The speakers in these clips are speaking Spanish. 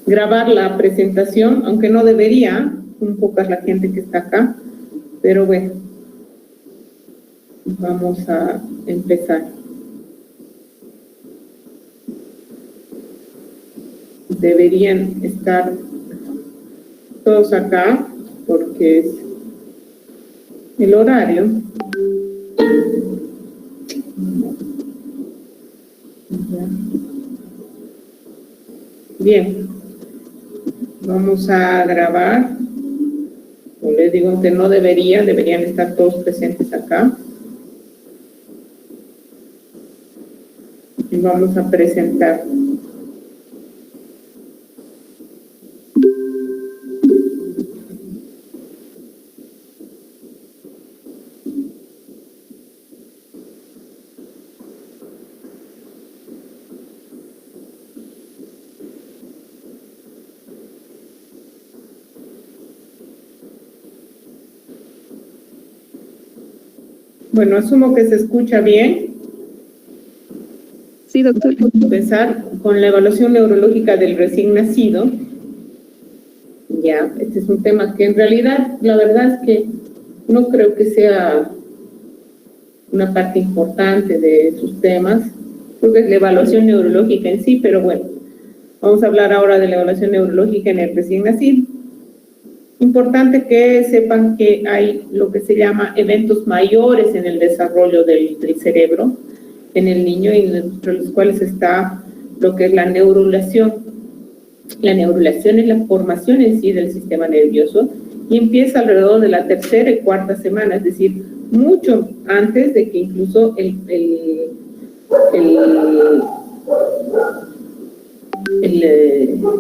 grabar la presentación, aunque no debería, son pocas la gente que está acá, pero bueno, vamos a empezar. Deberían estar todos acá, porque es el horario. Bien, vamos a grabar. Como les digo que no deberían estar todos presentes acá. Y vamos a presentar. Bueno, asumo que se escucha bien. Sí, doctor. Vamos a empezar con la evaluación neurológica del recién nacido. Ya, este es un tema que en realidad, la verdad es que no creo que sea una parte importante de sus temas, porque es la evaluación neurológica en sí, pero bueno, vamos a hablar ahora de la evaluación neurológica en el recién nacido. Importante que sepan que hay lo que se llama eventos mayores en el desarrollo del cerebro en el niño, y entre los cuales está lo que es la neurulación. La neurulación es la formación en sí del sistema nervioso y empieza alrededor de la tercera y cuarta semana, es decir, mucho antes de que incluso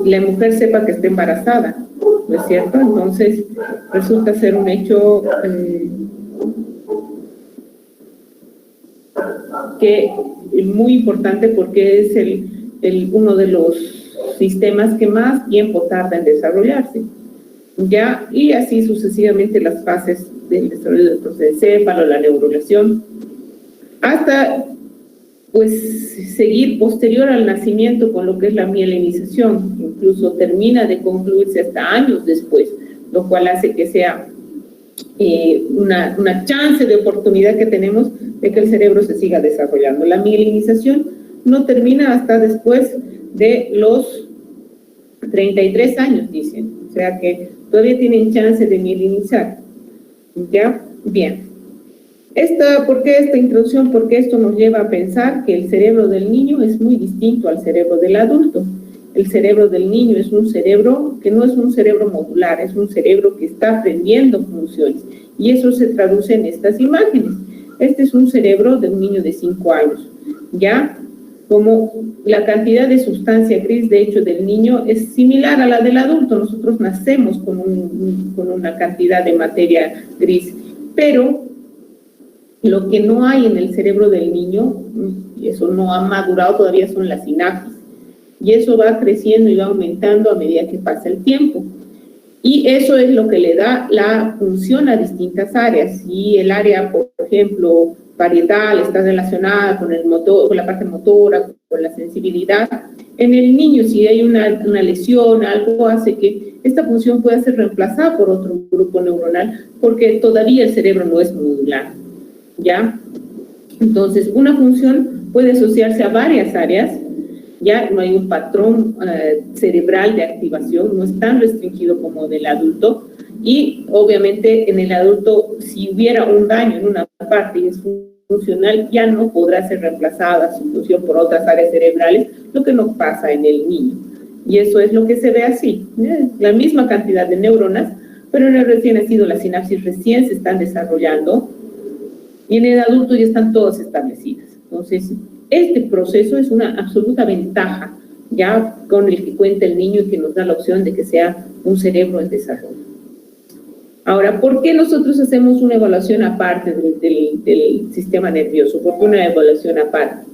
la mujer sepa que está embarazada, ¿no es cierto? Entonces, resulta ser un hecho que es muy importante, porque es uno de los sistemas que más tiempo tarda en desarrollarse, ¿ya? Y así sucesivamente las fases del desarrollo del procencéfalo, la neurulación, hasta pues seguir posterior al nacimiento con lo que es la mielinización, incluso termina de concluirse hasta años después, lo cual hace que sea una chance de oportunidad que tenemos de que el cerebro se siga desarrollando. La mielinización no termina hasta después de los 33 años, dicen, o sea que todavía tienen chance de mielinizar, ¿ya? Bien. ¿Por qué esta introducción? Porque esto nos lleva a pensar que el cerebro del niño es muy distinto al cerebro del adulto. El cerebro del niño es un cerebro que no es un cerebro modular, es un cerebro que está aprendiendo funciones, y eso se traduce en estas imágenes. Este es un cerebro de un niño de 5 años, ¿ya? Como la cantidad de sustancia gris, de hecho, del niño es similar a la del adulto. Nosotros nacemos con una cantidad de materia gris, pero lo que no hay en el cerebro del niño, y eso no ha madurado todavía, son las sinapsis. Y eso va creciendo y va aumentando a medida que pasa el tiempo. Y eso es lo que le da la función a distintas áreas. Y el área, por ejemplo, parietal está relacionada con el motor, con la parte motora, con la sensibilidad. En el niño, si hay una lesión, algo hace que esta función pueda ser reemplazada por otro grupo neuronal, porque todavía el cerebro no es modular, ¿ya? Entonces, una función puede asociarse a varias áreas, ya no hay un patrón cerebral de activación, no es tan restringido como del adulto, y obviamente en el adulto, si hubiera un daño en una parte y es funcional, ya no podrá ser reemplazada su función por otras áreas cerebrales, lo que no pasa en el niño. Y eso es lo que se ve así, la misma cantidad de neuronas, pero en el recién nacido las sinapsis recién se están desarrollando, y en el adulto ya están todas establecidas. Entonces, este proceso es una absoluta ventaja, ya con el que cuenta el niño, y que nos da la opción de que sea un cerebro en desarrollo. Ahora, ¿por qué nosotros hacemos una evaluación aparte del sistema nervioso? ¿Por qué una evaluación aparte?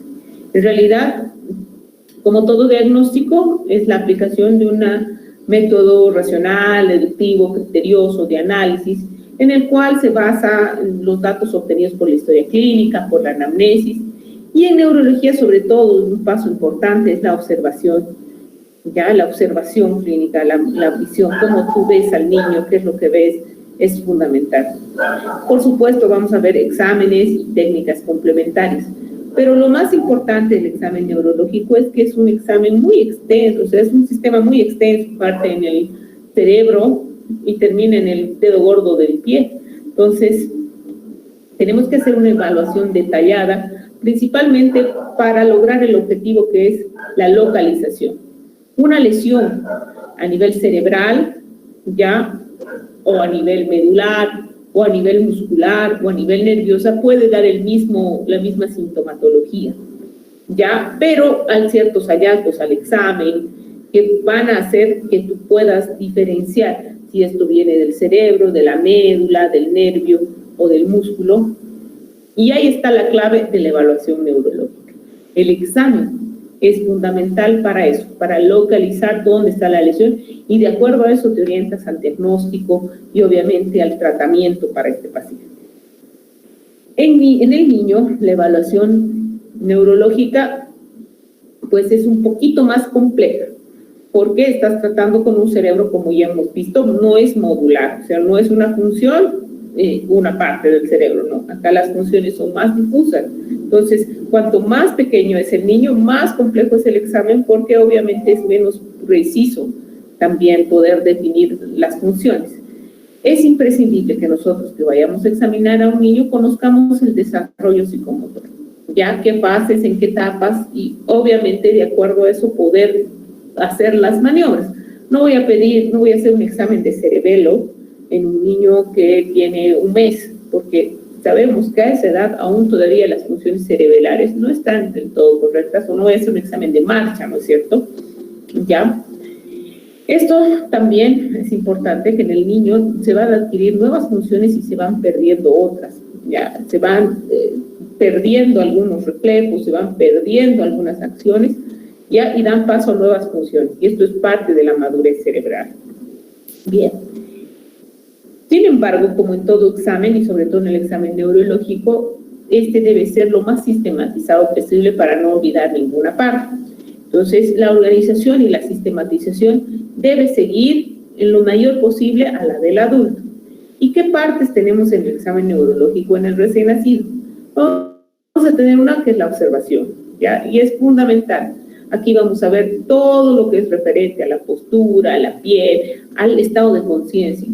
En realidad, como todo diagnóstico, es la aplicación de un método racional, deductivo, criterioso, de análisis, en el cual se basa los datos obtenidos por la historia clínica, por la anamnesis, Y en neurología, sobre todo, un paso importante es la observación, ya la observación clínica, la visión, cómo tú ves al niño, qué es lo que ves, es fundamental. Por supuesto, vamos a ver exámenes y técnicas complementarias, pero lo más importante del examen neurológico es que es un examen muy extenso, o sea, es un sistema muy extenso, parte en el cerebro y termina en el dedo gordo del pie. Entonces, tenemos que hacer una evaluación detallada, principalmente para lograr el objetivo que es la localización. Una lesión a nivel cerebral, ya, o a nivel medular, o a nivel muscular, o a nivel nerviosa, puede dar la misma sintomatología, ya, pero hay ciertos hallazgos al examen que van a hacer que tú puedas diferenciar si esto viene del cerebro, de la médula, del nervio o del músculo, y ahí está la clave de la evaluación neurológica. El examen es fundamental para eso, para localizar dónde está la lesión, y de acuerdo a eso te orientas al diagnóstico y obviamente al tratamiento para este paciente. En el niño, la evaluación neurológica pues es un poquito más compleja, porque estás tratando con un cerebro, como ya hemos visto, no es modular, o sea, no es una función, una parte del cerebro, no, acá las funciones son más difusas. Entonces, cuanto más pequeño es el niño, más complejo es el examen, porque obviamente es menos preciso también poder definir las funciones. Es imprescindible que nosotros que vayamos a examinar a un niño conozcamos el desarrollo psicomotor, ya qué fases, en qué etapas, y obviamente de acuerdo a eso poder hacer las maniobras. No voy a hacer un examen de cerebelo en un niño que tiene un mes, porque sabemos que a esa edad aún todavía las funciones cerebrales no están del todo correctas, o no voy a hacer un examen de marcha, ¿no es cierto? ¿Ya? Esto también es importante, que en el niño se van a adquirir nuevas funciones y se van perdiendo otras, ya, se van perdiendo algunos reflejos, se van perdiendo algunas acciones, ya, y dan paso a nuevas funciones, y esto es parte de la madurez cerebral. Bien. Sin embargo, como en todo examen, y sobre todo en el examen neurológico, este debe ser lo más sistematizado posible para no olvidar ninguna parte. Entonces, la organización y la sistematización debe seguir en lo mayor posible a la del adulto. ¿Y qué partes tenemos en el examen neurológico en el recién nacido? Vamos a tener una que es la observación, ¿ya? Y es fundamental. Aquí vamos a ver todo lo que es referente a la postura, a la piel, al estado de conciencia.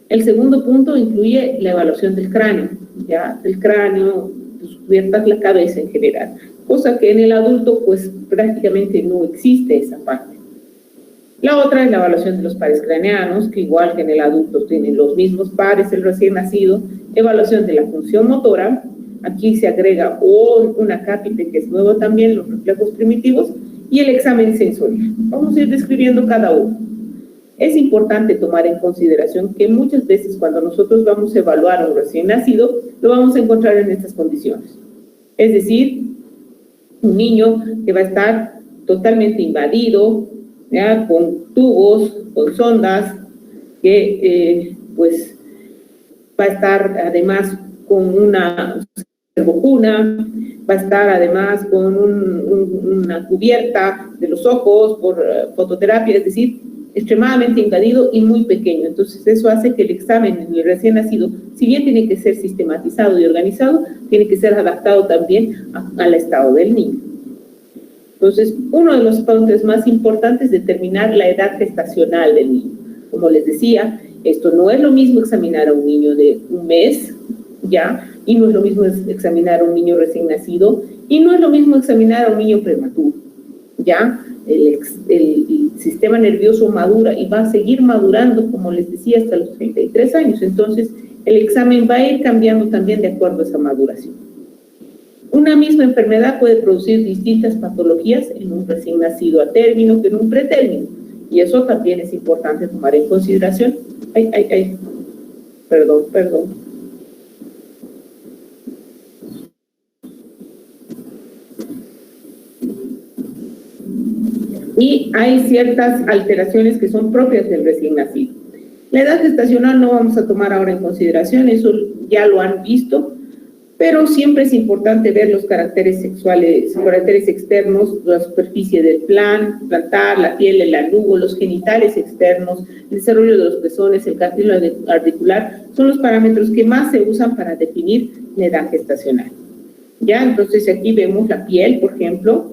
El segundo punto incluye la evaluación del cráneo, ya, del cráneo, descubiertas la cabeza en general, cosa que en el adulto pues prácticamente no existe esa parte. La otra es la evaluación de los pares craneanos, que igual que en el adulto tienen los mismos pares el recién nacido. Evaluación de la función motora, aquí se agrega una cápite que es nuevo también, los reflejos primitivos, y el examen sensorial. Vamos a ir describiendo cada uno. Es importante tomar en consideración que muchas veces cuando nosotros vamos a evaluar a un recién nacido, lo vamos a encontrar en estas condiciones. Es decir, un niño que va a estar totalmente invadido, ¿ya?, con tubos, con sondas, que pues va a estar además con una cervocuna, va a estar además con una cubierta de los ojos por fototerapia, es decir, extremadamente invadido y muy pequeño. Entonces eso hace que el examen en el recién nacido, si bien tiene que ser sistematizado y organizado, tiene que ser adaptado también al estado del niño. Entonces, uno de los puntos más importantes es determinar la edad gestacional del niño. Como les decía, esto no es lo mismo examinar a un niño de un mes, ¿ya? Y no es lo mismo examinar a un niño recién nacido, y no es lo mismo examinar a un niño prematuro, ¿ya? El sistema nervioso madura y va a seguir madurando, como les decía, hasta los 33 años. Entonces, el examen va a ir cambiando también de acuerdo a esa maduración. Una misma enfermedad puede producir distintas patologías en un recién nacido a término que en un pretérmino, y eso también es importante tomar en consideración. Perdón. Y hay ciertas alteraciones que son propias del recién nacido. La edad gestacional no vamos a tomar ahora en consideración, eso ya lo han visto, pero siempre es importante ver los caracteres sexuales, caracteres externos, la superficie del plantar, la piel, el anugo, los genitales externos, el desarrollo de los pezones, el cartílago articular, son los parámetros que más se usan para definir la edad gestacional. Ya, entonces aquí vemos la piel, por ejemplo,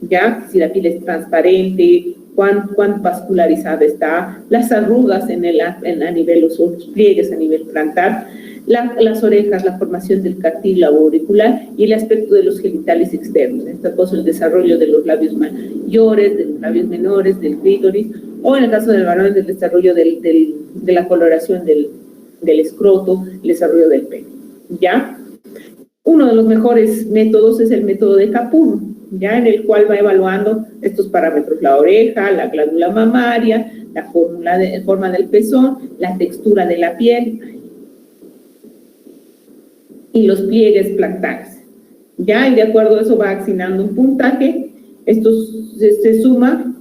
ya, si la piel es transparente, cuán vascularizada está, las arrugas a nivel, los pliegues a nivel plantar, las orejas, la formación del cartílago auricular y el aspecto de los genitales externos. En este caso, el desarrollo de los labios mayores, de los labios menores, del clítoris, o en el caso del varón, el desarrollo de la coloración del escroto, el desarrollo del pene. ¿Ya? Uno de los mejores métodos es el método de Capurro, ya, en el cual va evaluando estos parámetros: la oreja, la glándula mamaria, la forma del pezón, la textura de la piel y los pliegues plantares. Ya, y de acuerdo a eso va asignando un puntaje. Esto se suma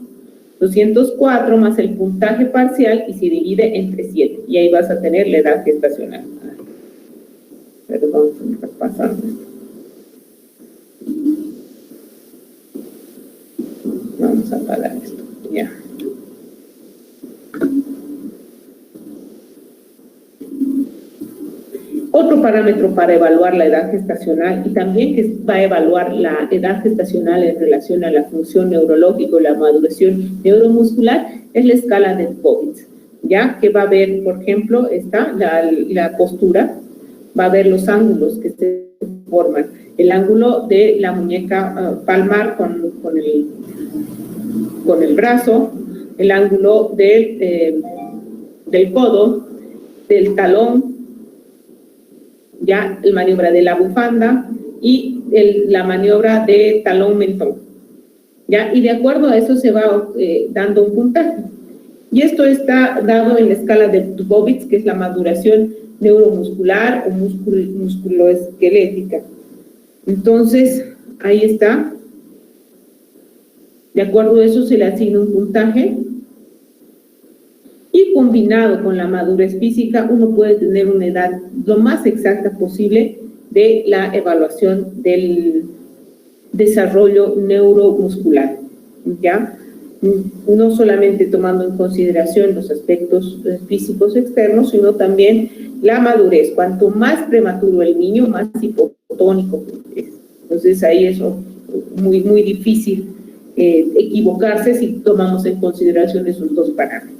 204 más el puntaje parcial y se divide entre 7. Y ahí vas a tener la edad gestacional. Perdón, se me está pasando esto. Vamos a apagar esto. Ya. Otro parámetro para evaluar la edad gestacional, y también que va a evaluar la edad gestacional en relación a la función neurológica o la maduración neuromuscular, es la escala de Dubovitz, ya que va a ver, por ejemplo, está la postura, va a ver los ángulos que se forman, el ángulo de la muñeca palmar con el brazo, el ángulo del codo, del talón, ya la maniobra de la bufanda y la maniobra de talón-mentón, ya, y de acuerdo a eso se va dando un puntaje. Y esto está dado en la escala de Dubovitz, que es la maduración neuromuscular o musculoesquelética. Entonces, ahí está. De acuerdo a eso se le asigna un puntaje. Y combinado con la madurez física, uno puede tener una edad lo más exacta posible de la evaluación del desarrollo neuromuscular, ¿ya? No solamente tomando en consideración los aspectos físicos externos, sino también la madurez. Cuanto más prematuro el niño, más hipotónico es. Entonces ahí es muy, muy difícil equivocarse si tomamos en consideración esos dos parámetros.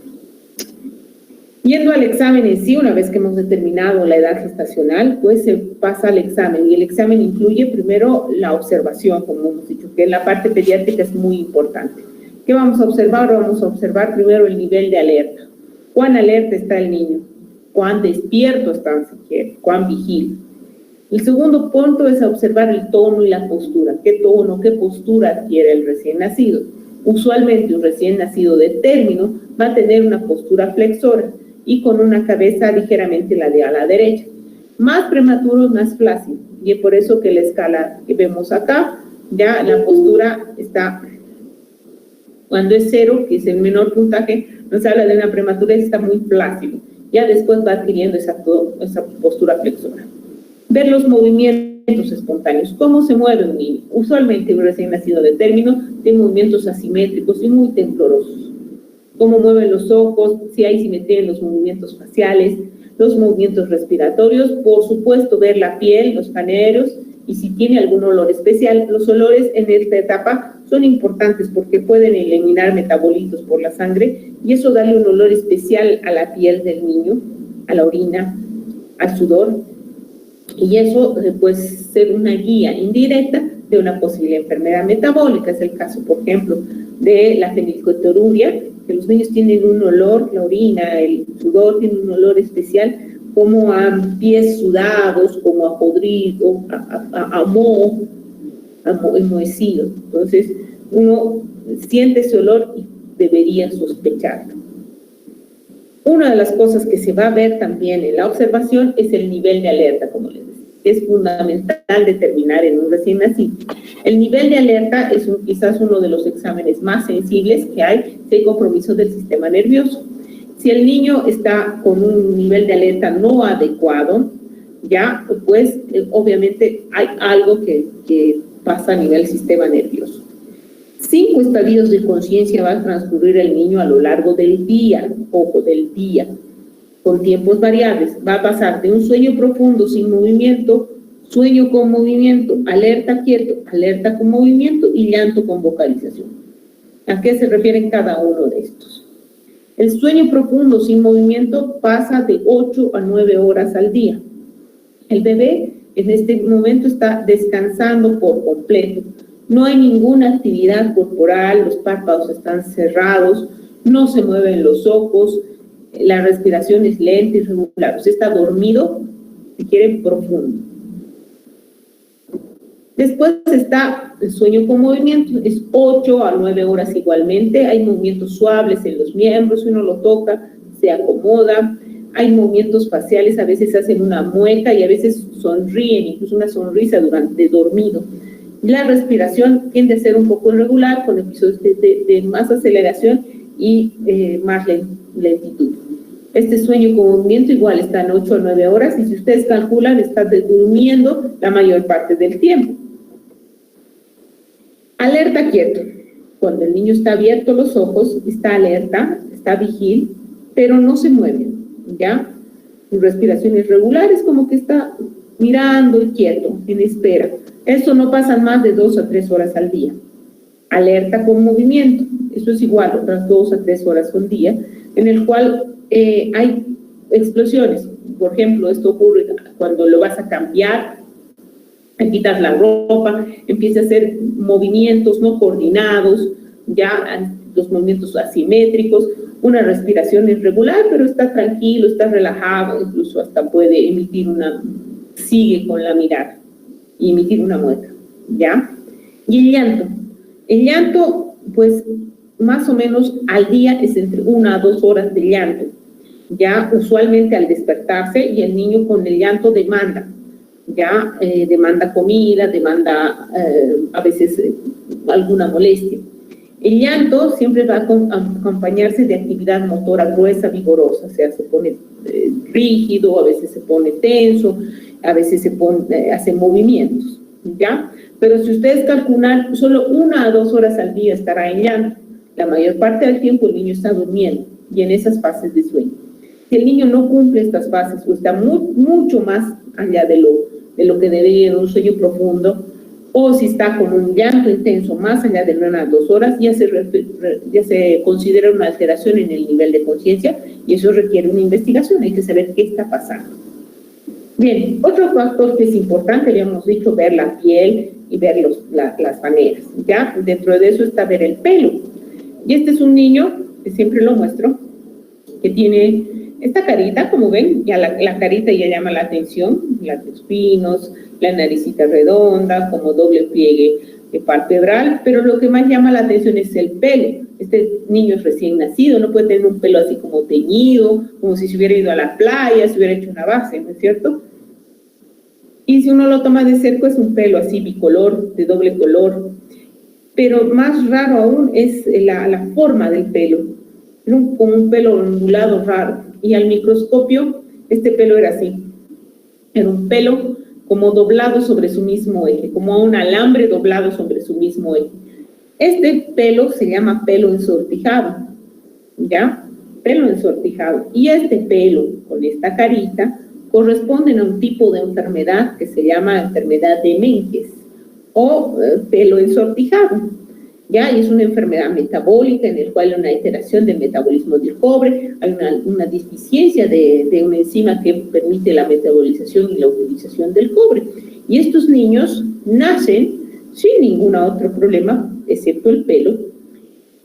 Yendo al examen en sí, una vez que hemos determinado la edad gestacional, pues se pasa al examen, y el examen incluye primero la observación, como hemos dicho, que en la parte pediátrica es muy importante. ¿Qué vamos a observar? Vamos a observar primero el nivel de alerta. ¿Cuán alerta está el niño? ¿Cuán despierto está siquiera? ¿Cuán vigila? El segundo punto es observar el tono y la postura. ¿Qué tono, qué postura adquiere el recién nacido? Usualmente un recién nacido de término va a tener una postura flexora y con una cabeza ligeramente ladeada a la derecha. Más prematuro, más flácido. Y es por eso que la escala que vemos acá, ya la postura está, cuando es 0, que es el menor puntaje, nos habla de una prematurez, está muy flácido. Ya después va adquiriendo esa postura flexora. Ver los movimientos espontáneos. ¿Cómo se mueve un niño? Usualmente un recién nacido de término tiene movimientos asimétricos y muy temblorosos. Cómo mueven los ojos, si hay simetría en los movimientos faciales, los movimientos respiratorios, por supuesto ver la piel, los paneros, y si tiene algún olor especial. Los olores en esta etapa son importantes porque pueden eliminar metabolitos por la sangre y eso darle un olor especial a la piel del niño, a la orina, al sudor, y eso puede ser una guía indirecta de una posible enfermedad metabólica. Es el caso, por ejemplo, de la fenilketonuria, que los niños tienen un olor, la orina, el sudor tiene un olor especial, como a pies sudados, como a podrido, a moho, enmohecido. Entonces, uno siente ese olor y debería sospecharlo. Una de las cosas que se va a ver también en la observación es el nivel de alerta, como les decía. Es fundamental determinar en un recién nacido. El nivel de alerta es quizás uno de los exámenes más sensibles que hay, si hay compromiso del sistema nervioso. Si el niño está con un nivel de alerta no adecuado, ya, pues obviamente hay algo que pasa a nivel sistema nervioso. 5 estadios de conciencia va a transcurrir el niño a lo largo del día, ojo, del día, con tiempos variables. Va a pasar de un sueño profundo sin movimiento, sueño con movimiento, alerta quieto, alerta con movimiento y llanto con vocalización. ¿A qué se refieren cada uno de estos? El sueño profundo sin movimiento pasa de 8 a 9 horas al día. El bebé en este momento está descansando por completo. No hay ninguna actividad corporal, los párpados están cerrados, no se mueven los ojos, la respiración es lenta y regular. Usted está dormido, si quiere, profundo. Después está el sueño con movimiento, es 8 a 9 horas igualmente. Hay movimientos suaves en los miembros, uno lo toca, se acomoda. Hay movimientos faciales, a veces hacen una mueca y a veces sonríen, incluso una sonrisa durante dormido. La respiración tiende a ser un poco irregular, con episodios de más aceleración y más lentitud. Este sueño con movimiento igual está en 8 a 9 horas y si ustedes calculan, está durmiendo la mayor parte del tiempo. Alerta quieto. Cuando el niño está abierto los ojos, está alerta, está vigil, pero no se mueve, ¿ya? Su respiración es regular, es como que está mirando y quieto, en espera. Eso no pasa más de 2 a 3 horas al día. Alerta con movimiento, eso es igual, otras 2 a 3 horas al día, en el cual hay explosiones. Por ejemplo, esto ocurre cuando lo vas a cambiar, quitas la ropa, empieza a hacer movimientos no coordinados, ya los movimientos asimétricos, una respiración irregular, pero está tranquilo, está relajado, incluso hasta puede emitir sigue con la mirada y emitir una mueca, ¿ya? Y el llanto, pues, más o menos al día es entre 1 a 2 horas de llanto, ya usualmente al despertarse, y el niño con el llanto demanda, ya demanda comida, demanda a veces alguna molestia. El llanto siempre va a acompañarse de actividad motora gruesa, vigorosa, o sea, se pone rígido, a veces se pone tenso, a veces se hace movimientos, ¿ya? Pero si ustedes calculan, solo 1 a 2 horas al día estará en llanto. La mayor parte del tiempo el niño está durmiendo y en esas fases de sueño. Si el niño no cumple estas fases o está mucho más allá de lo que debería en un sueño profundo, o si está con un llanto intenso más allá de 1 a 2 horas, ya se considera una alteración en el nivel de conciencia y eso requiere una investigación, hay que saber qué está pasando. Bien, otro factor que es importante, ya hemos dicho, ver la piel y ver las maneras, ¿ya? Dentro de eso está ver el pelo. Y este es un niño, que siempre lo muestro, que tiene esta carita, como ven, ya la carita ya llama la atención, labios finos, la naricita redonda, como doble pliegue palpebral, pero lo que más llama la atención es el pelo. Este niño es recién nacido, no puede tener un pelo así como teñido, como si se hubiera ido a la playa, se hubiera hecho una base, ¿no es cierto? Y si uno lo toma de cerca es un pelo así bicolor, de doble color, pero más raro aún es la forma del pelo, como un pelo ondulado raro, y al microscopio este pelo era así, era un pelo como doblado sobre su mismo eje, como un alambre doblado sobre su mismo eje. Este pelo se llama pelo ensortijado, ¿ya? Pelo ensortijado. Y este pelo con esta carita corresponden a un tipo de enfermedad que se llama enfermedad de Menkes o pelo ensortijado, ¿ya? Y es una enfermedad metabólica en la cual hay una alteración del metabolismo del cobre, hay una deficiencia de una enzima que permite la metabolización y la utilización del cobre. Y estos niños nacen sin ningún otro problema, excepto el pelo,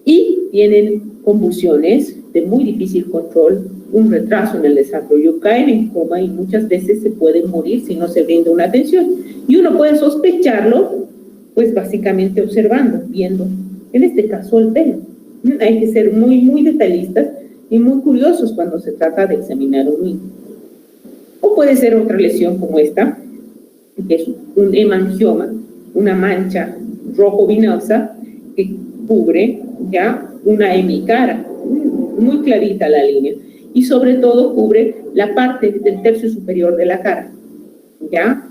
y tienen convulsiones de muy difícil control, un retraso en el desarrollo, caen en coma y muchas veces se pueden morir si no se brinda una atención. Y uno puede sospecharlo, pues básicamente observando, viendo, en este caso el pelo. Hay que ser muy, muy detallistas y muy curiosos cuando se trata de examinar un niño. O puede ser otra lesión como esta, que es un hemangioma, una mancha rojo vinosa que cubre ya una hemicara, muy clarita la línea, y sobre todo cubre la parte del tercio superior de la cara. ¿ya?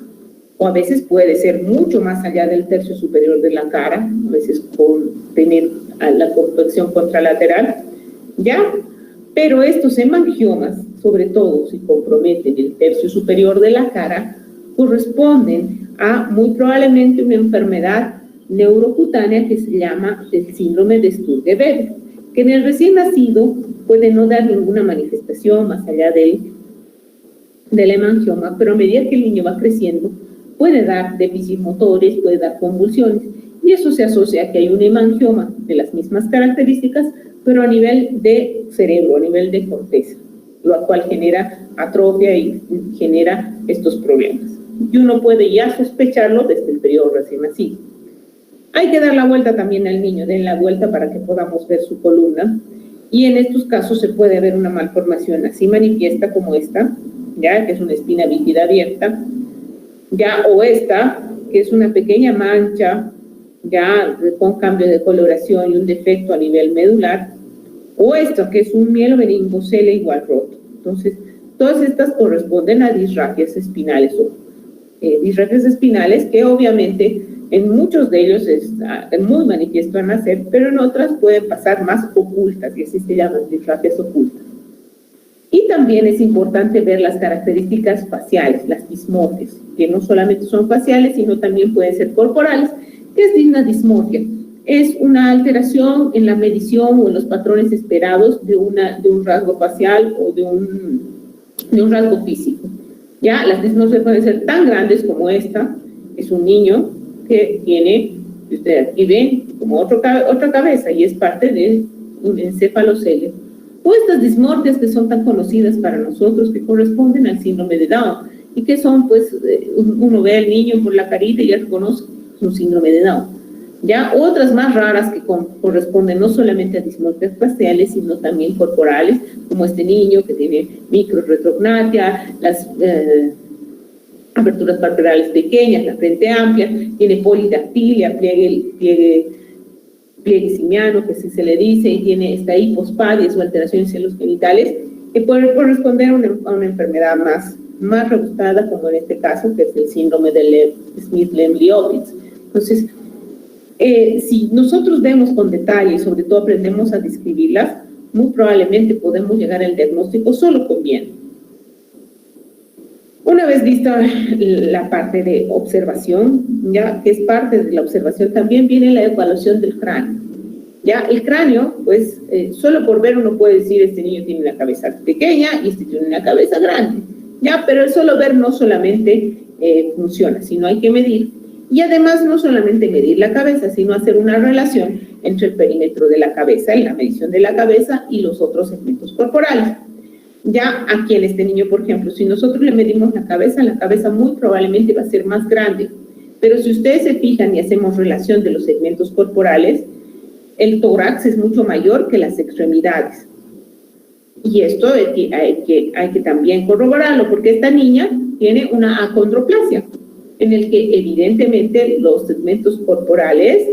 O a veces puede ser mucho más allá del tercio superior de la cara, a veces con tener la complexión contralateral, ¿ya? Pero estos hemangiomas, sobre todo si comprometen el tercio superior de la cara, corresponden a muy probablemente una enfermedad neurocutánea que se llama el síndrome de Sturge-Weber, que en el recién nacido puede no dar ninguna manifestación más allá del hemangioma, pero a medida que el niño va creciendo puede dar déficits motores, puede dar convulsiones, y eso se asocia a que hay un hemangioma de las mismas características, pero a nivel de cerebro, a nivel de corteza, lo cual genera atrofia y genera estos problemas. Y uno puede ya sospecharlo desde el periodo recién nacido. Hay que dar la vuelta también al niño, den la vuelta para que podamos ver su columna, y en estos casos se puede ver una malformación así manifiesta como esta, ya que es una espina bífida abierta, ya, o esta, que es una pequeña mancha, ya con cambio de coloración y un defecto a nivel medular, o esto, que es un mielomeningocele igual roto. Entonces, todas estas corresponden a disrafias espinales o disrafias espinales que obviamente en muchos de ellos es muy manifiesto al nacer, pero en otras pueden pasar más ocultas, y así se llaman disrafias ocultas. Y también es importante ver las características faciales, las dismorfias, que no solamente son faciales, sino también pueden ser corporales. ¿Qué es una dismorfia? Es una alteración en la medición o en los patrones esperados de un rasgo facial o de un rasgo físico. Ya, las dismorfias pueden ser tan grandes como esta, es un niño que tiene, ustedes aquí ven, como otra cabeza, y es parte de un encefalocelio. O estas dismorfias que son tan conocidas para nosotros, que corresponden al síndrome de Down, y que son, pues, uno ve al niño por la carita y ya reconoce un síndrome de Down. Ya otras más raras que corresponden no solamente a dismorfias faciales, sino también corporales, como este niño que tiene microretrognatia, las aperturas palpebrales pequeñas, la frente amplia, tiene polidactilia, pliegue simiano, que así se le dice, y tiene esta hipospadia o alteraciones en los genitales, que puede corresponder a una enfermedad más rebuscada, como en este caso, que es el síndrome de Smith-Lemli-Opitz. Entonces, si nosotros vemos con detalle y sobre todo aprendemos a describirlas, muy probablemente podemos llegar al diagnóstico solo con bien. Una vez vista la parte de observación, ya que es parte de la observación, también viene la evaluación del cráneo. Ya el cráneo, pues, solo por ver uno puede decir, este niño tiene una cabeza pequeña y este tiene una cabeza grande. Ya, pero el solo ver no solamente funciona, sino hay que medir. Y además no solamente medir la cabeza, sino hacer una relación entre el perímetro de la cabeza y la medición de la cabeza y los otros segmentos corporales. Ya aquí en este niño, por ejemplo, si nosotros le medimos la cabeza muy probablemente va a ser más grande. Pero si ustedes se fijan y hacemos relación de los segmentos corporales, el tórax es mucho mayor que las extremidades. Y esto hay que también corroborarlo, porque esta niña tiene una acondroplasia, en el que evidentemente los segmentos corporales,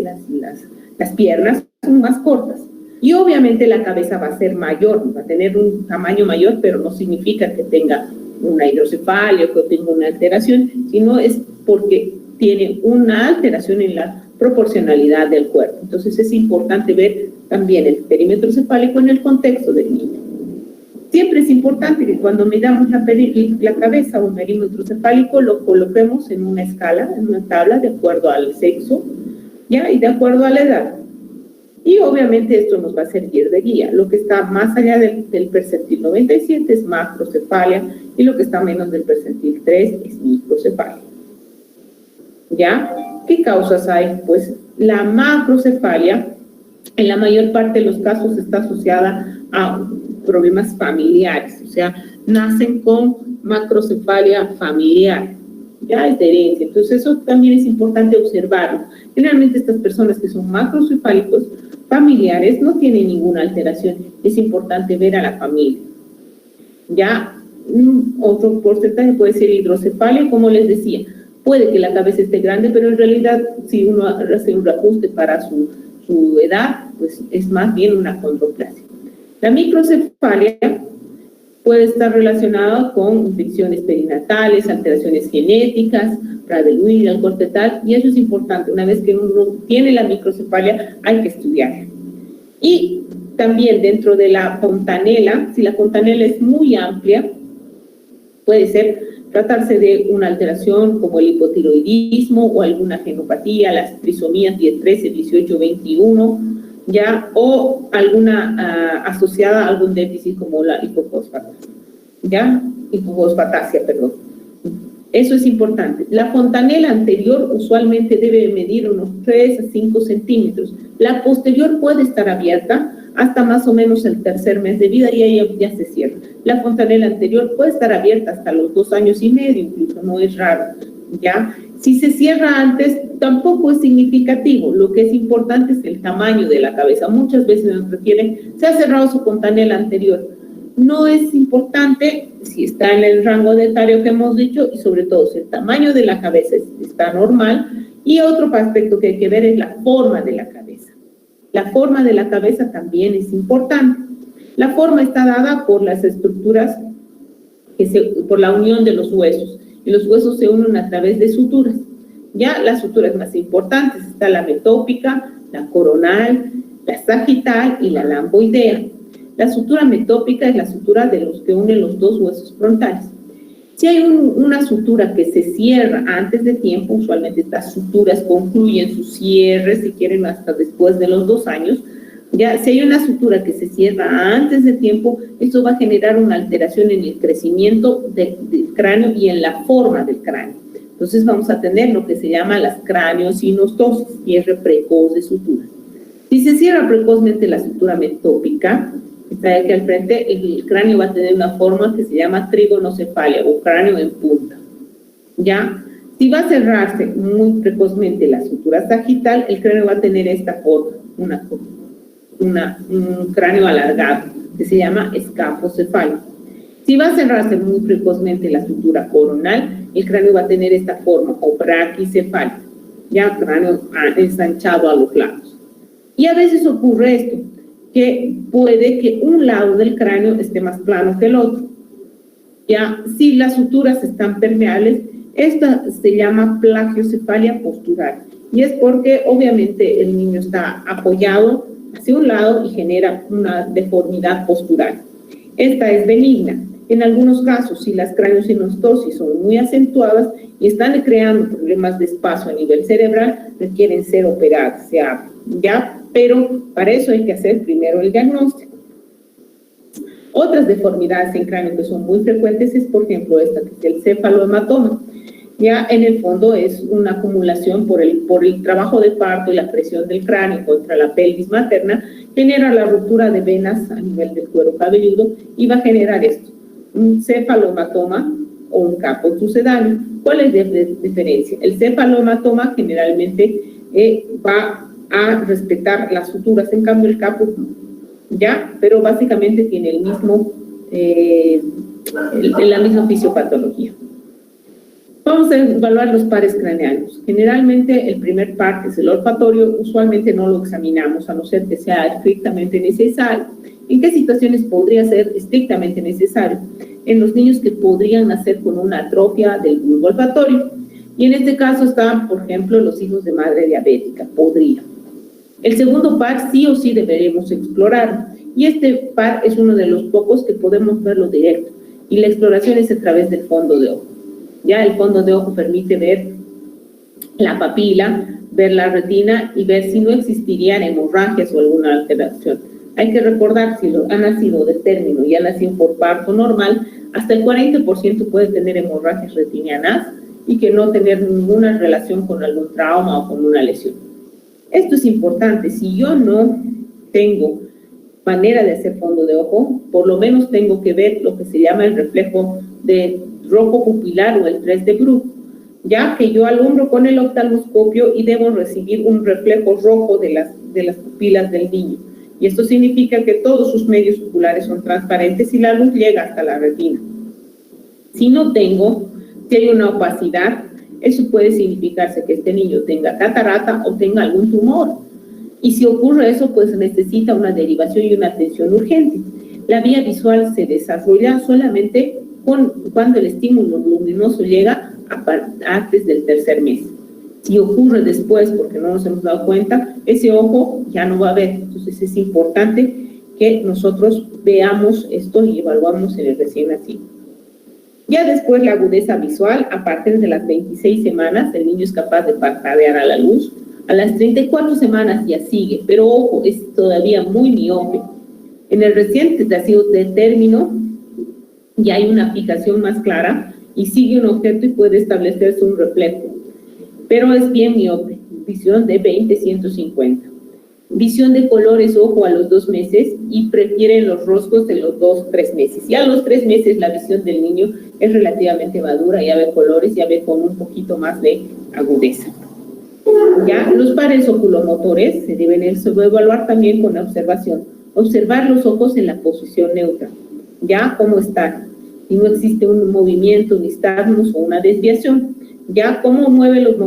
las piernas son más cortas. Y obviamente la cabeza va a ser mayor, va a tener un tamaño mayor, pero no significa que tenga una hidrocefalia o que tenga una alteración, sino es porque tiene una alteración en la proporcionalidad del cuerpo. Entonces es importante ver también el perímetro cefálico en el contexto del niño. Siempre es importante que cuando midamos la cabeza o el perímetro cefálico lo coloquemos en una escala, en una tabla, de acuerdo al sexo, ¿ya? Y de acuerdo a la edad. Y obviamente esto nos va a servir de guía. Lo que está más allá del percentil 97 es macrocefalia y lo que está menos del percentil 3 es microcefalia. ¿Ya? ¿Qué causas hay? Pues la macrocefalia en la mayor parte de los casos está asociada a problemas familiares, o sea, nacen con macrocefalia familiar, ya es de herencia. Entonces eso también es importante observarlo. Generalmente estas personas que son macrocefálicos familiares no tienen ninguna alteración. Es importante ver a la familia. Ya otro porcentaje puede ser hidrocefalia, como les decía. Puede que la cabeza esté grande, pero en realidad si uno hace un ajuste para su edad, pues es más bien una acondroplasia. La microcefalia Puede estar relacionado con infecciones perinatales, alteraciones genéticas, Prader-Willi, alcohol fetal, y eso es importante. Una vez que uno tiene la microcefalia, hay que estudiar. Y también dentro de la fontanela, si la fontanela es muy amplia, puede tratarse de una alteración como el hipotiroidismo o alguna genopatía, las trisomías 10, 13, 18, 21, ¿ya? O alguna asociada a algún déficit como la hipofosfatasia, ¿ya? Hipofosfatasia, perdón. Eso es importante. La fontanela anterior usualmente debe medir unos 3 a 5 centímetros. La posterior puede estar abierta hasta más o menos el tercer mes de vida y ahí ya se cierra. La fontanela anterior puede estar abierta hasta los 2 años y medio, incluso no es raro, ¿ya? Si se cierra antes, tampoco es significativo. Lo que es importante es el tamaño de la cabeza. Muchas veces nos refieren, se ha cerrado su fontanela anterior. No es importante si está en el rango de etario que hemos dicho y sobre todo si el tamaño de la cabeza está normal. Y otro aspecto que hay que ver es la forma de la cabeza. La forma de la cabeza también es importante. La forma está dada por las estructuras, por la unión de los huesos. Y los huesos se unen a través de suturas. Ya las suturas más importantes está la metópica, la coronal, la sagital y la lamboidea. La sutura metópica es la sutura de los que unen los dos huesos frontales. Si hay una sutura que se cierra antes de tiempo, usualmente estas suturas concluyen su cierre, si quieren, hasta después de los 2 años. Ya, si hay una sutura que se cierra antes de tiempo, esto va a generar una alteración en el crecimiento del cráneo y en la forma del cráneo. Entonces vamos a tener lo que se llama las craniosinostosis, cierre precoz de sutura. Si se cierra precozmente la sutura metópica, está aquí al frente, el cráneo va a tener una forma que se llama trigonocefalia o cráneo en punta. ¿Ya? Si va a cerrarse muy precozmente la sutura sagital, el cráneo va a tener esta forma, un cráneo alargado, que se llama escafocefalia. Si va a cerrarse muy precozmente la sutura coronal, el cráneo va a tener esta forma, o braquicefalia, ya cráneo ensanchado a los lados. Y a veces ocurre esto, que puede que un lado del cráneo esté más plano que el otro. Ya, si las suturas están permeables, esta se llama plagiocefalia postural. Y es porque obviamente el niño está apoyado hacia un lado y genera una deformidad postural. Esta es benigna. En algunos casos, si las craniosinostosis son muy acentuadas y están creando problemas de espacio a nivel cerebral, requieren ser operadas, ¿ya? Pero para eso hay que hacer primero el diagnóstico. Otras deformidades en cráneo que son muy frecuentes es, por ejemplo, esta, que es el cefalohematoma. Ya en el fondo es una acumulación por el trabajo de parto y la presión del cráneo contra la pelvis materna, genera la ruptura de venas a nivel del cuero cabelludo y va a generar esto, un cefalohematoma o un caput sucedáneo. ¿Cuál es la diferencia? El cefalohematoma generalmente va a respetar las suturas, en cambio el caput no, ¿ya? Pero básicamente tiene la misma fisiopatología. Vamos a evaluar los pares craneanos. Generalmente el primer par, que es el olfatorio, usualmente no lo examinamos a no ser que sea estrictamente necesario. ¿En qué situaciones podría ser estrictamente necesario? En los niños que podrían nacer con una atrofia del bulbo olfatorio. Y en este caso están, por ejemplo, los hijos de madre diabética, podría. El segundo par sí o sí deberemos explorar. Y este par es uno de los pocos que podemos verlo directo. Y la exploración es a través del fondo de ojo. Ya el fondo de ojo permite ver la papila, ver la retina y ver si no existirían hemorragias o alguna alteración. Hay que recordar, si ha nacido de término y ha nacido por parto normal, hasta el 40% puede tener hemorragias retinianas y que no tener ninguna relación con algún trauma o con una lesión. Esto es importante. Si yo no tengo manera de hacer fondo de ojo, por lo menos tengo que ver lo que se llama el reflejo de rojo pupilar o el 3 de Bruch, ya que yo alumbro con el oftalmoscopio y debo recibir un reflejo rojo de las pupilas del niño. Y esto significa que todos sus medios oculares son transparentes y la luz llega hasta la retina. Si no tengo, si hay una opacidad, eso puede significarse que este niño tenga catarata o tenga algún tumor. Y si ocurre eso, pues necesita una derivación y una atención urgente. La vía visual se desarrolla solamente cuando el estímulo luminoso llega antes del tercer mes. Si ocurre después, porque no nos hemos dado cuenta, ese ojo ya no va a ver. Entonces es importante que nosotros veamos esto y evaluamos en el recién nacido. Ya después la agudeza visual, a partir de las 26 semanas, el niño es capaz de parpadear a la luz. A las 34 semanas ya sigue, pero ojo, es todavía muy miope. En el reciente nacido de término ya hay una fijación más clara y sigue un objeto y puede establecerse un reflejo, pero es bien miope, visión de 20-150. Visión de colores, ojo, a los 2 meses y prefieren los roscos de los 2-3 meses. Ya a los 3 meses la visión del niño es relativamente madura, ya ve colores, ya ve con un poquito más de agudeza. Ya los pares oculomotores se deben evaluar también con la observación. Observar los ojos en la posición neutra, ya cómo están, si no existe un movimiento, nistagmus o una desviación, ya cómo mueve los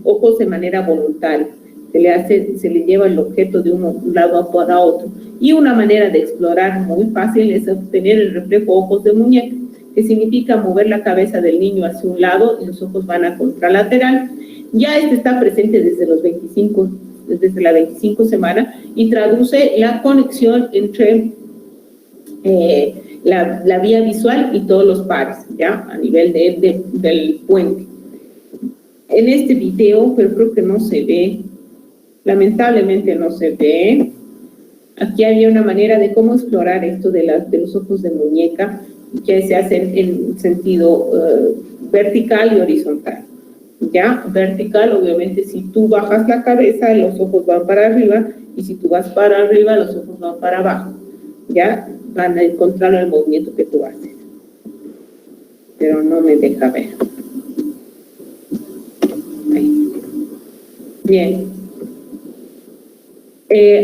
ojos de manera voluntaria. Se le lleva el objeto de un lado para otro. Y una manera de explorar muy fácil es obtener el reflejo ojos de muñeca, que significa mover la cabeza del niño hacia un lado y los ojos van a contralateral. Ya este está presente desde la 25 semana y traduce la conexión entre la vía visual y todos los pares, ya a nivel del puente. En este video, pero creo que no se ve, lamentablemente no se ve. Aquí había una manera de cómo explorar esto de los ojos de muñeca, que se hacen en sentido vertical y horizontal. Ya, vertical, obviamente, si tú bajas la cabeza, los ojos van para arriba, y si tú vas para arriba, los ojos van para abajo. Ya, van a encontrar el movimiento que tú haces. Pero no me deja ver. Ahí. Bien.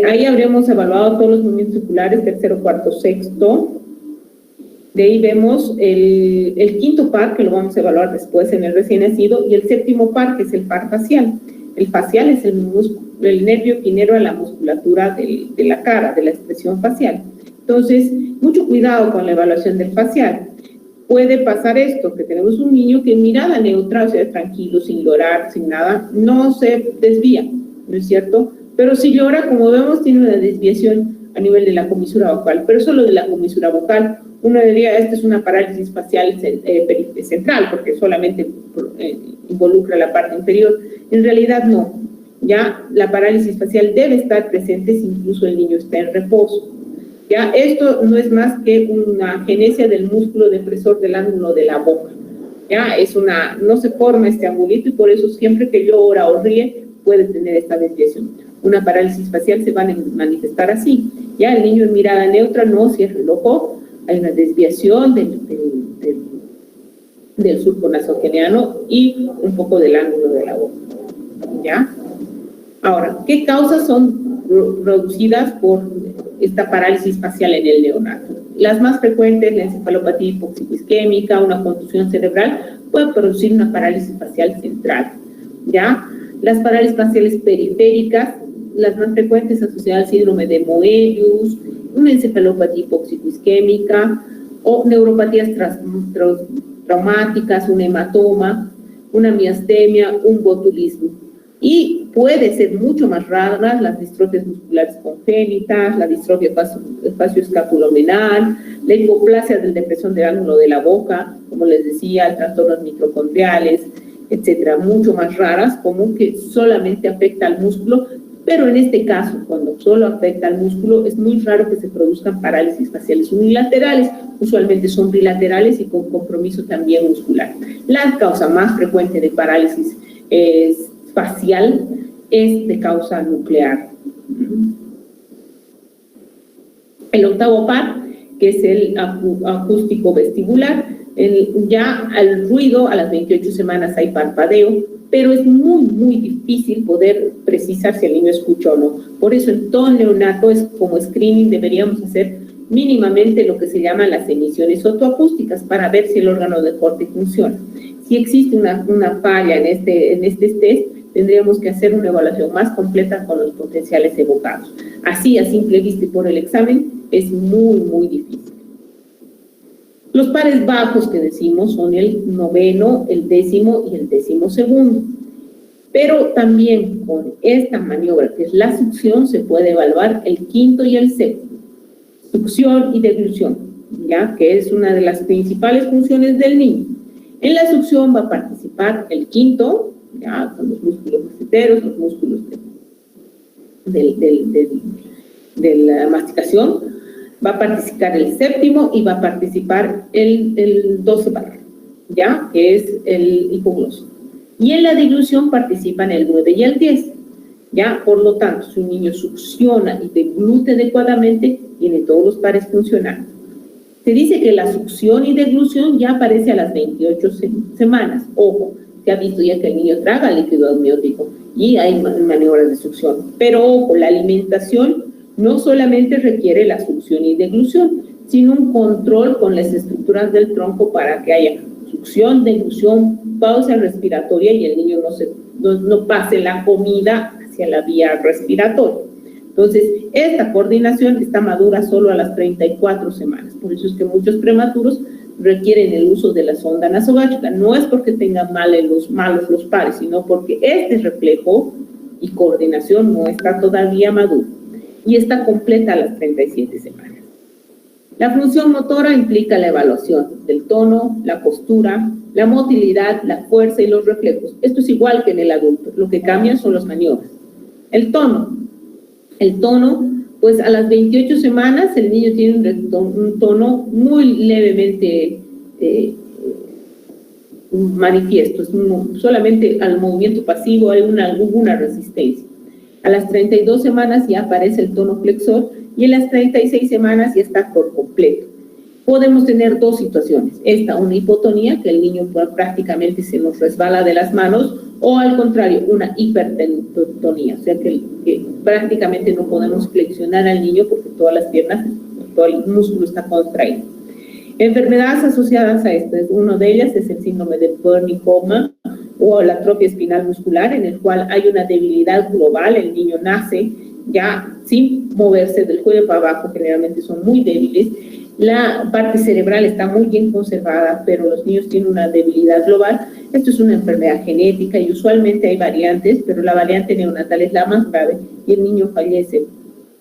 Ahí habríamos evaluado todos los movimientos oculares, tercero, cuarto, sexto. De ahí vemos el quinto par, que lo vamos a evaluar después en el recién nacido, y el séptimo par, que es el par facial. El facial es el nervio que inerva la musculatura de la cara, de la expresión facial. Entonces, mucho cuidado con la evaluación del facial. Puede pasar esto, que tenemos un niño que en mirada neutra, o sea, tranquilo, sin llorar, sin nada, no se desvía, ¿no es cierto? Pero si llora, como vemos, tiene una desviación a nivel de la comisura vocal, pero solo de la comisura vocal. Uno diría, esta es una parálisis facial central, porque solamente involucra la parte inferior. En realidad no. Ya la parálisis facial debe estar presente si incluso el niño está en reposo. Ya esto no es más que una agenesia del músculo depresor del ángulo de la boca. Ya no se forma este angulito y por eso siempre que llora o ríe puede tener esta desviación. Una parálisis facial se va a manifestar así. Ya el niño en mirada neutra no cierra el ojo, hay una desviación del surco nasogeniano y un poco del ángulo de la boca. ¿Ya? Ahora, ¿qué causas son producidas por esta parálisis facial en el neonato? Las más frecuentes, la encefalopatía hipóxico-isquémica, una contusión cerebral, puede producir una parálisis facial central. ¿Ya? Las parálisis faciales periféricas, las más frecuentes asociadas al síndrome de Moebius, una encefalopatía hipóxico-isquémica o neuropatías traumáticas, un hematoma, una miastemia, un botulismo. Y puede ser mucho más raras las distrofias musculares congénitas, la distrofia espacioescapulomenal, la hipoplasia de depresión del ángulo de la boca, como les decía, trastornos mitocondriales, etcétera, mucho más raras, como que solamente afecta al músculo. Pero en este caso, cuando solo afecta al músculo, es muy raro que se produzcan parálisis faciales unilaterales, usualmente son bilaterales y con compromiso también muscular. La causa más frecuente de parálisis facial es de causa nuclear. El octavo par, que es el acústico vestibular, ya al ruido, a las 28 semanas hay parpadeo, pero es muy, muy difícil poder precisar si el niño escucha o no. Por eso en todo neonato, como screening, deberíamos hacer mínimamente lo que se llaman las emisiones otoacústicas para ver si el órgano de corte funciona. Si existe una falla en este test, tendríamos que hacer una evaluación más completa con los potenciales evocados. Así, a simple vista y por el examen, es muy, muy difícil. Los pares bajos que decimos son el 9º, el 10º y el 12º. Pero también con esta maniobra, que es la succión, se puede evaluar el 5º y el 7º. Succión y deglución, ¿ya? Que es una de las principales funciones del niño. En la succión va a participar el 5º, ya, con los músculos maceteros, los músculos de la masticación. Va a participar el 7º y va a participar el 12 bar, ¿ya? Que es el hipogloso. Y en la deglución participan el 9 y el 10, ¿ya? Por lo tanto, si un niño succiona y deglute adecuadamente, tiene todos los pares funcionando. Se dice que la succión y deglución ya aparece a las 28 semanas. Ojo, se ha visto ya que el niño traga líquido amniótico y hay maniobras de succión. Pero ojo, la alimentación no solamente requiere la succión y deglución, sino un control con las estructuras del tronco para que haya succión, deglución, pausa respiratoria y el niño no pase la comida hacia la vía respiratoria. Entonces, esta coordinación está madura solo a las 34 semanas. Por eso es que muchos prematuros requieren el uso de la sonda nasogástrica. No es porque tengan malos los pares, sino porque este reflejo y coordinación no está todavía maduro y está completa a las 37 semanas. La función motora implica la evaluación del tono, la postura, la motilidad, la fuerza y los reflejos. Esto es igual que en el adulto. Lo que cambian son las maniobras. El tono, pues a las 28 semanas el niño tiene un tono muy levemente manifiesto. Solamente al movimiento pasivo hay alguna resistencia. A las 32 semanas ya aparece el tono flexor y en las 36 semanas ya está por completo. Podemos tener dos situaciones. Una hipotonía, que el niño prácticamente se nos resbala de las manos, o al contrario, una hipertonía, o sea que prácticamente no podemos flexionar al niño porque todas las piernas, todo el músculo está contraído. Enfermedades asociadas a esto, una de ellas es el síndrome de Wernicke-Hoffmann o la atrofia espinal muscular, en el cual hay una debilidad global. El niño nace ya sin moverse del cuello para abajo, generalmente son muy débiles. La parte cerebral está muy bien conservada, pero los niños tienen una debilidad global. Esto es una enfermedad genética y usualmente hay variantes, pero la variante neonatal es la más grave y el niño fallece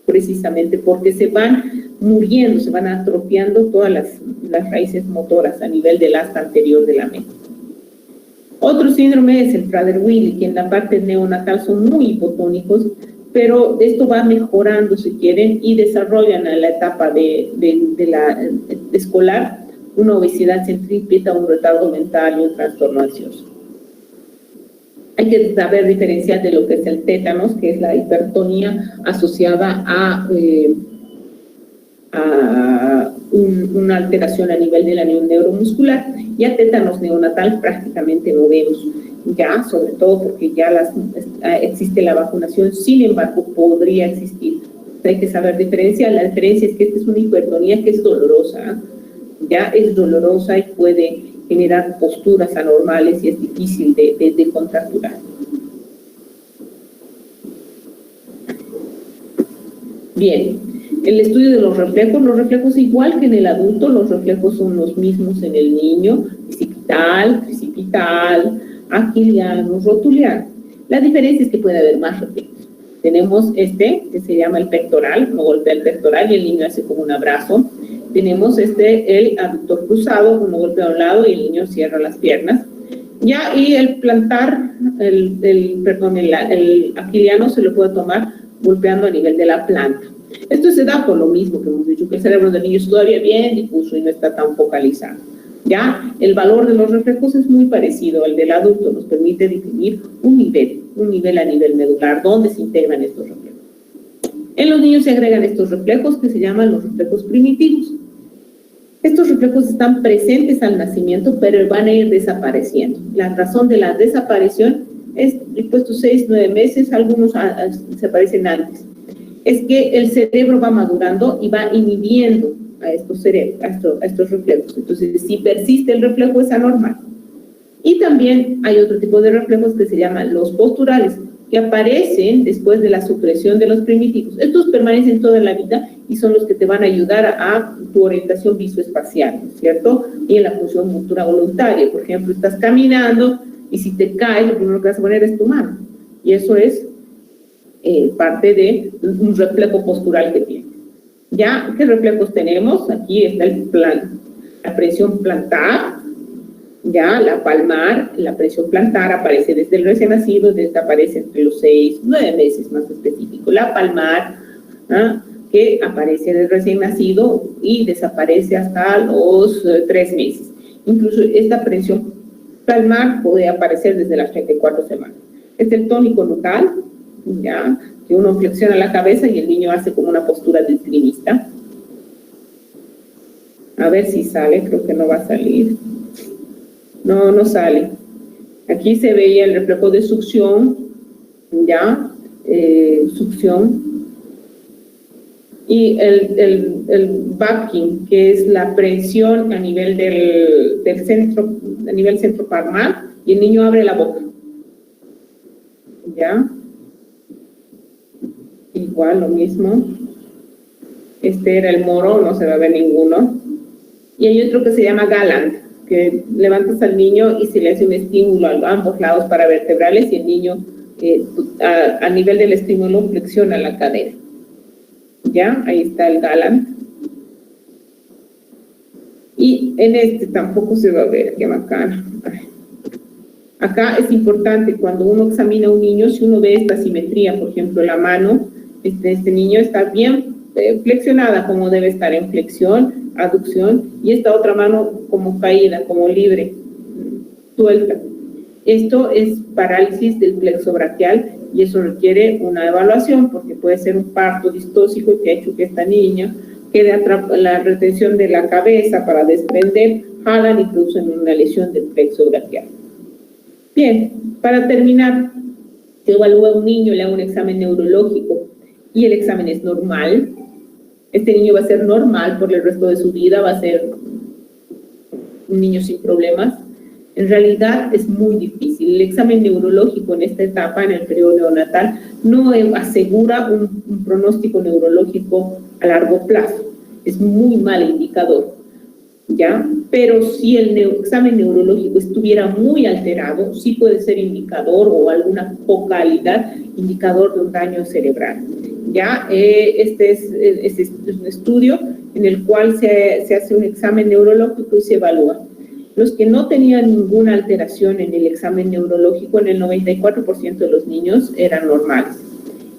precisamente porque se van muriendo, se van atrofiando todas las raíces motoras a nivel del asta anterior de la mente. Otro síndrome es el Prader-Willi, que en la parte neonatal son muy hipotónicos, pero esto va mejorando, si quieren, y desarrollan en la etapa de la escolar una obesidad centrípeta, un retardo mental y un trastorno ansioso. Hay que saber diferenciar de lo que es el tétanos, que es la hipertonía asociada a una alteración a nivel de la unión neuromuscular, y a tétanos neonatal prácticamente no vemos, ya, sobre todo porque ya existe la vacunación. Sin embargo, podría existir. Hay que saber diferenciar. La diferencia es que esta es una hipertonía que es dolorosa, ya es dolorosa y puede generar posturas anormales y es difícil de contracturar. Bien, el estudio de los reflejos igual que en el adulto, los reflejos son los mismos en el niño: tricipital, aquiliano, rotuliano. La diferencia es que puede haber más reflejos. Tenemos que se llama el pectoral, uno golpea el pectoral y el niño hace como un abrazo. Tenemos el aductor cruzado, uno golpea a un lado y el niño cierra las piernas. Ya, y el plantar, el aquiliano se lo puede tomar golpeando a nivel de la planta. Esto se da por lo mismo que hemos dicho, que el cerebro del niño es todavía bien difuso y no está tan focalizado. Ya, el valor de los reflejos es muy parecido al del adulto, nos permite definir un nivel a nivel medular, donde se integran estos reflejos. En los niños se agregan estos reflejos que se llaman los reflejos primitivos. Estos reflejos están presentes al nacimiento, pero van a ir desapareciendo. La razón de la desaparición es, después de 6-9 meses, algunos desaparecen antes. Es que el cerebro va madurando y va inhibiendo a estos reflejos. Entonces, si persiste el reflejo, es anormal. Y también hay otro tipo de reflejos que se llaman los posturales. que aparecen después de la supresión de los primitivos. Estos permanecen toda la vida y son los que te van a ayudar a tu orientación visoespacial, ¿cierto? Y en la función motora voluntaria. Por ejemplo, estás caminando y si te caes, lo primero que vas a poner es tu mano. Y eso es parte de un reflejo postural que tiene. ¿Ya? ¿Qué reflejos tenemos? Aquí está la presión plantar, ya, la palmar. La presión plantar aparece desde el recién nacido, desaparece entre los 6, 9 meses más específico. La palmar, ¿ah?, que aparece del recién nacido y desaparece hasta los 3 meses. Incluso esta presión palmar puede aparecer desde las 34 semanas. Es el tónico nucal, ya, que uno flexiona la cabeza y el niño hace como una postura de esgrimista. A ver si sale, creo que no va a salir. No, no sale. Aquí se veía el reflejo de succión, ya, succión. Y el backing, que es la presión a nivel del centro, a nivel centropalmar, y el niño abre la boca. ¿Ya? Igual, lo mismo. Este era el moro, no se va a ver ninguno. Y hay otro que se llama Gallant, que levantas al niño y se le hace un estímulo a ambos lados paravertebrales y el niño, a nivel del estímulo, flexiona la cadera. ¿Ya? Ahí está el Gallant. Y en este tampoco se va a ver, qué bacano. Acá es importante, cuando uno examina a un niño, si uno ve esta simetría, por ejemplo, la mano, este niño está bien flexionada, como debe estar en flexión, aducción, y esta otra mano como caída, como libre, suelta. Esto es parálisis del plexo braquial y eso requiere una evaluación porque puede ser un parto distóxico que ha hecho que esta niña quede atrapada, la retención de la cabeza para desprender, jalan y producen una lesión del plexo braquial. Bien, para terminar, se evalúa a un niño, le hago un examen neurológico y el examen es normal. Este niño va a ser normal por el resto de su vida, va a ser un niño sin problemas. En realidad es muy difícil. El examen neurológico en esta etapa, en el periodo neonatal, no asegura un pronóstico neurológico a largo plazo. Es muy mal indicador, ¿ya? Pero si el examen neurológico estuviera muy alterado, sí puede ser indicador o alguna focalidad, indicador de un daño cerebral. ¿Ya? Este es un estudio en el cual se hace un examen neurológico y se evalúa. Los que no tenían ninguna alteración en el examen neurológico, en el 94% de los niños eran normales.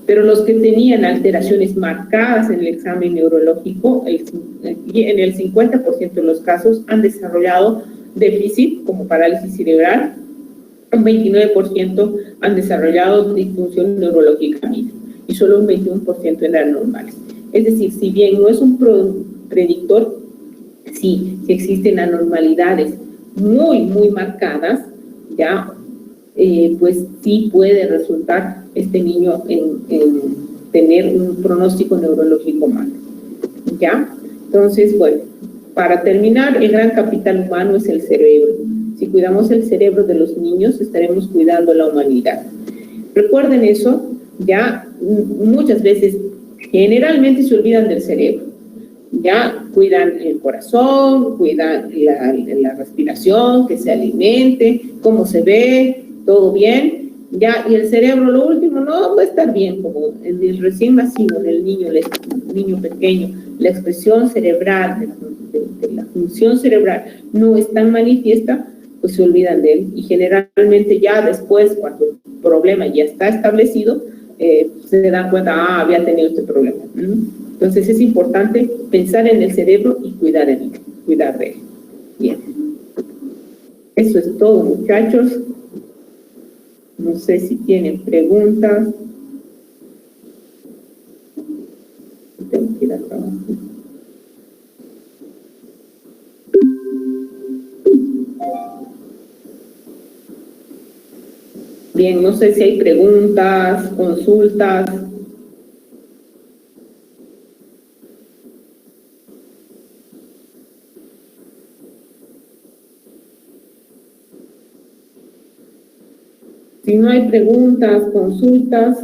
Pero los que tenían alteraciones marcadas en el examen neurológico, en el 50% de los casos han desarrollado déficit como parálisis cerebral, un 29% han desarrollado disfunción neurológica y solo un 21% eran normales. Es decir, si bien no es un predictor, sí existen anormalidades muy, muy marcadas, ya, pues sí puede resultar este niño en tener un pronóstico neurológico malo, ¿ya? Entonces, bueno, para terminar, el gran capital humano es el cerebro. Si cuidamos el cerebro de los niños, estaremos cuidando la humanidad. Recuerden eso, ya muchas veces, generalmente se olvidan del cerebro. Ya cuidan el corazón, cuidan la respiración, que se alimente, cómo se ve, todo bien, ya, y el cerebro, lo último, no va a estar bien, como en el recién nacido, en el niño pequeño, la expresión cerebral, de la función cerebral no es tan manifiesta, pues se olvidan de él, y generalmente ya después, cuando el problema ya está establecido, se dan cuenta, había tenido este problema. Entonces es importante pensar en el cerebro y cuidar de él. Bien. Eso es todo, muchachos. No sé si tienen preguntas. Tengo que ir a trabajar. Bien, no sé si hay preguntas, consultas. Si no hay preguntas, consultas,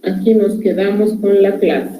aquí nos quedamos con la clase.